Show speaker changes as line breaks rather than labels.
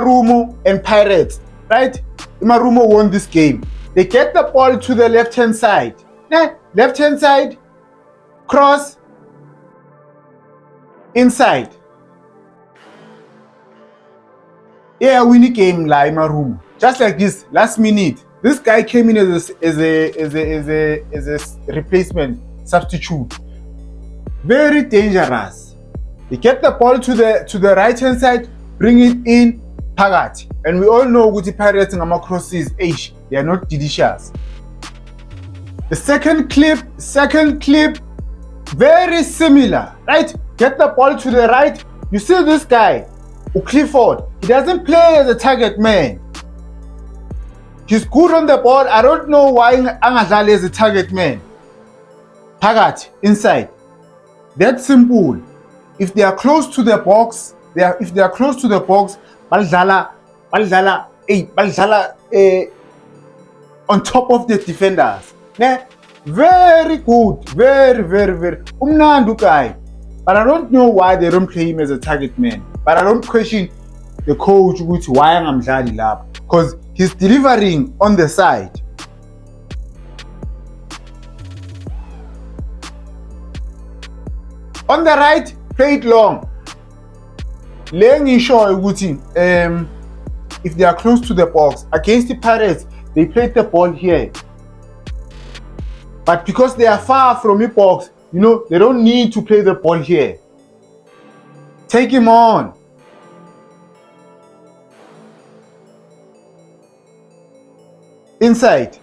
Marumo and Pirates, right? Marumo won this game. They get the ball to the left-hand side. Left-hand side, cross, inside. Yeah, winning game like Marumo. Just like this, last minute. This guy came in as a replacement, substitute. Very dangerous. They get the ball to the right-hand side, bring it in, Pagat. And we all know Guti Pirates and crosses age. They are not delicious. The second clip, very similar, right? Get the ball to the right. You see this guy, Clifford. He doesn't play as a target man. He's good on the ball. I don't know why Angadali is a target man. Pagat, inside. That's simple. If they are close to the box, Balzala on top of the defenders. Very good. Very. Umnandu guy. But I don't know why they don't play him as a target man. But I don't question the coach why I'm Dlali lab. Because he's delivering on the side. On the right, play it long. If they are close to the box, against the Pirates, they played the ball here. But because they are far from the box, they don't need to play the ball here. Take him on. Inside.